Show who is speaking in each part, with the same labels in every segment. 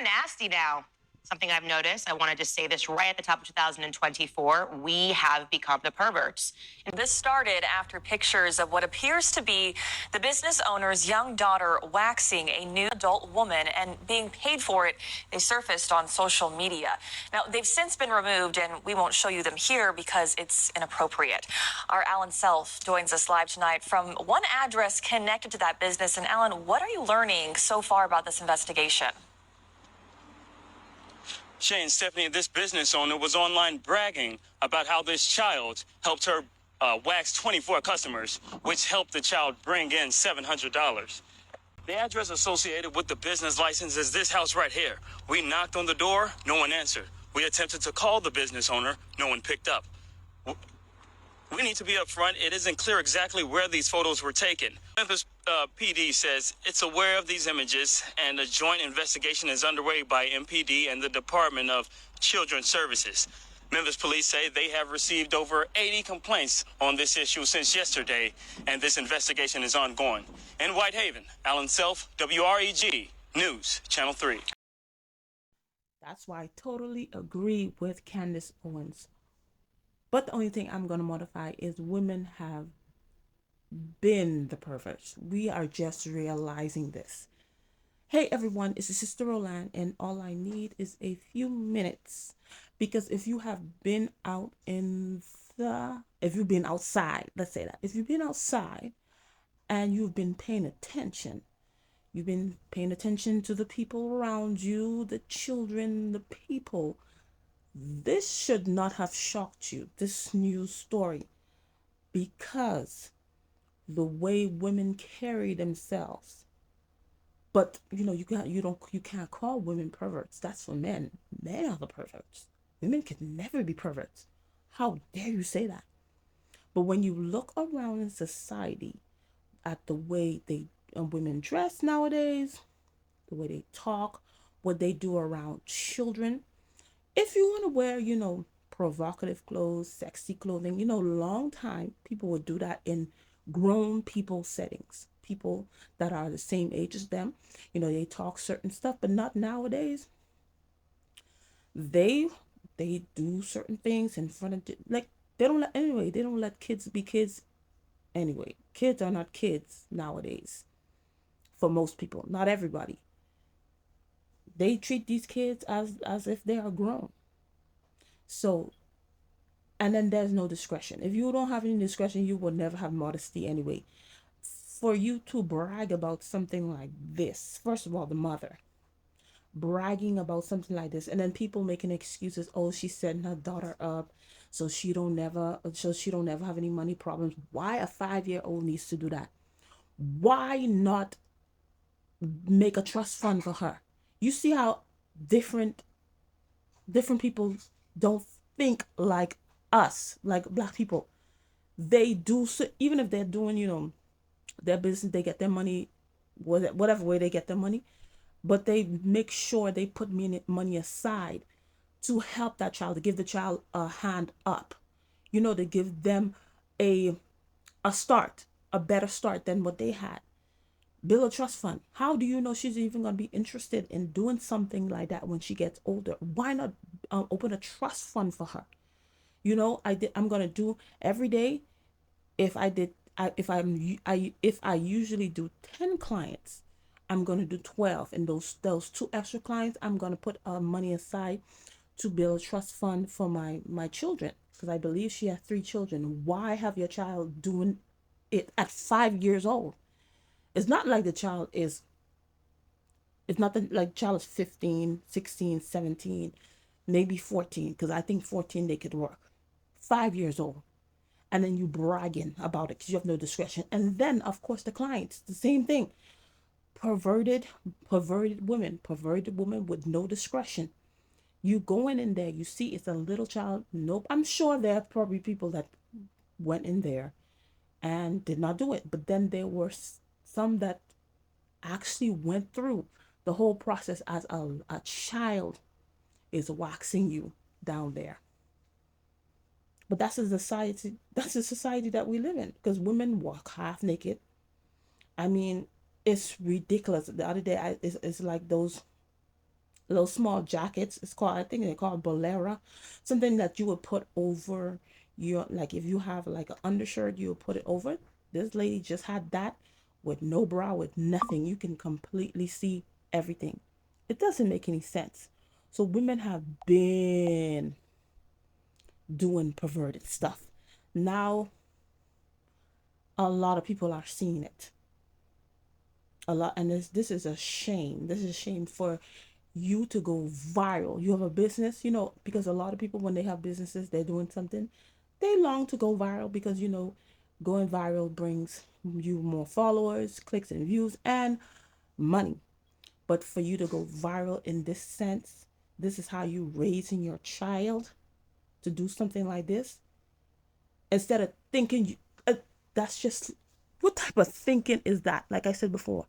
Speaker 1: of nasty now. Something I've noticed, I wanted to say this right at the top of 2024, we have become the perverts.
Speaker 2: And this started after pictures of what appears to be the business owner's young daughter waxing a new adult woman and being paid for it. They surfaced on social media. Now, they've since been removed, and we won't show you them here because it's inappropriate. Our Alan Self joins us live tonight from one address connected to that business. And Alan, what are you learning so far about this investigation?
Speaker 3: Shay and Stephanie, this business owner was online bragging about how this child helped her wax 24 customers, which helped the child bring in $700. The address associated with the business license is this house right here. We knocked on the door, no one answered. We attempted to call the business owner, no one picked up. We need to be upfront. It isn't clear exactly where these photos were taken. Memphis PD says it's aware of these images, and a joint investigation is underway by MPD and the Department of Children's Services. Memphis police say they have received over 80 complaints on this issue since yesterday, and this investigation is ongoing. In Whitehaven, Alan Self, WREG News, Channel 3.
Speaker 4: That's why I totally agree with Candace Owens. But the only thing I'm going to modify is women have been the perverts. We are just realizing this. Hey everyone, it's your sister Roland, and all I need is a few minutes. Because if you have been out if you've been outside, let's say that. If you've been outside and you've been paying attention, you've been paying attention to the people around you, the children, the people, this should not have shocked you, this news story, because the way women carry themselves. But you can't call women perverts. That's for men. Men are the perverts. Women can never be perverts. How dare you say that? But when you look around in society at the way women dress nowadays, the way they talk, what they do around children. If you want to wear, provocative clothes, sexy clothing, long time people would do that in grown people settings. People that are the same age as them, they talk certain stuff, but not nowadays. They do certain things in front of, they don't let kids be kids anyway. Kids are not kids nowadays. For most people, not everybody. They treat these kids as if they are grown. So, and then there's no discretion. If you don't have any discretion, you will never have modesty anyway. For you to brag about something like this, first of all, the mother bragging about something like this, and then people making excuses. Oh, she's setting her daughter up so she don't never have any money problems. Why a 5-year-old needs to do that? Why not make a trust fund for her? You see how different people don't think like us, like Black people. They do, so even if they're doing, their business, they get their money, whatever way they get their money, but they make sure they put money aside to help that child, to give the child a hand up, to give them a start, a better start than what they had. Build a trust fund. How do you know she's even going to be interested in doing something like that when she gets older? Why not open a trust fund for her? I'm going to do every day. If I usually do 10 clients, I'm going to do 12. And those 2 extra clients, I'm going to put money aside to build a trust fund for my children. Because I believe she has 3 children. Why have your child doing it at 5 years old? It's not like the child is, like child is 15, 16, 17, maybe 14, because I think 14 they could work. 5 years old. And then you bragging about it because you have no discretion. And then, of course, the clients, the same thing. Perverted women with no discretion. You going in there, you see it's a little child. Nope. I'm sure there are probably people that went in there and did not do it. But then there were some that actually went through the whole process as a child is waxing you down there. But that's a society that we live in, because women walk half naked. I mean, it's ridiculous. The other day, it's like those little small jackets. It's called, I think they're called bolera, something that you would put over your, like if you have like an undershirt, you would put it over. This lady just had that with no bra, with nothing. You can completely see everything. It doesn't make any sense. So women have been doing perverted stuff. Now a lot of people are seeing it. A lot, and this is a shame. This is a shame for you to go viral. You have a business, you know, because a lot of people, when they have businesses, they're doing something, they long to go viral because, you know, going viral brings you more followers, clicks and views, and money. But for you to go viral in this sense, this is how you raising your child to do something like this, instead of thinking that's just, what type of thinking is that? Like I said before,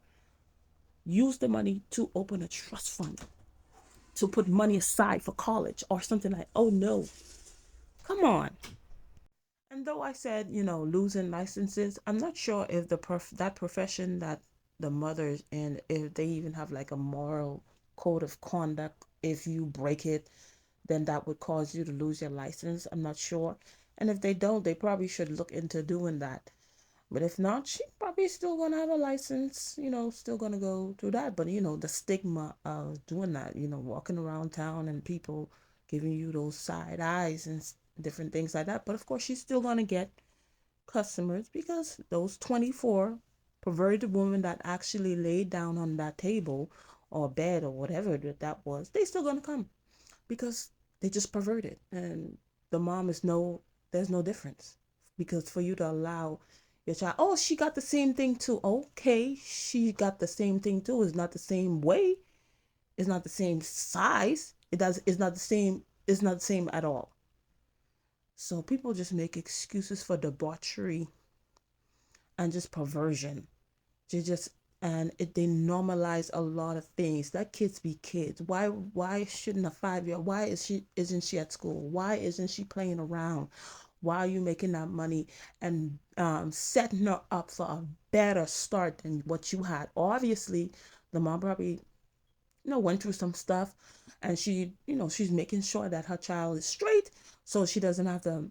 Speaker 4: use the money to open a trust fund, to put money aside for college or something. Like, oh no, come on. And though I said, you know, losing licenses, I'm not sure if that profession that the mothers in, if they even have like a moral code of conduct. If you break it, then that would cause you to lose your license. I'm not sure. And if they don't, they probably should look into doing that. But if not, she probably still gonna have a license, you know, still gonna go through that. But you know, the stigma of doing that, you know, walking around town and people giving you those side eyes and different things like that. But of course, she's still gonna get customers because those 24 perverted women that actually laid down on that table or bed or whatever that was, they still gonna come because they just perverted. And the mom is there's no difference, because for you to allow your child, oh, she got the same thing too. Okay, she got the same thing too. It's not the same way. It's not the same size. It's not the same. It's not the same at all. So people just make excuses for debauchery and just perversion. They just, they normalize a lot of things. Let kids be kids. Why shouldn't a 5-year, why isn't she at school? Why isn't she playing around? Why are you making that money and setting her up for a better start than what you had? Obviously, the mom probably, you know, went through some stuff, and she, you know, she's making sure that her child is straight so she doesn't have to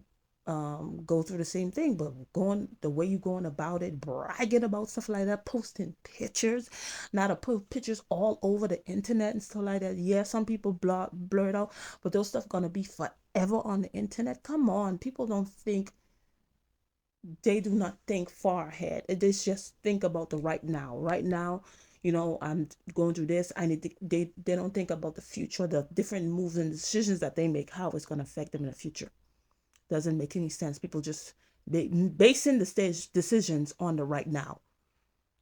Speaker 4: go through the same thing. But going the way you going about it, bragging about stuff like that, posting pictures, now to put pictures all over the internet and stuff like that. Yeah, some people blur it out, but those stuff gonna be forever on the internet. Come on, people don't think, they do not think far ahead. They just think about the right now. Right now, you know, I'm going through this. I need to, they don't think about the future, the different moves and decisions that they make, how it's going to affect them in the future. Doesn't make any sense. People just basing the stage decisions on the right now.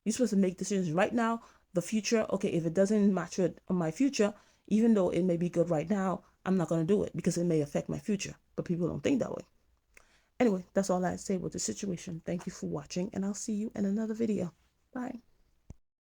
Speaker 4: You're supposed to make decisions right now. The future, okay, if it doesn't match with my future, even though it may be good right now, I'm not going to do it because it may affect my future. But people don't think that way. Anyway, that's all I say with the situation. Thank you for watching, and I'll see you in another video. Bye.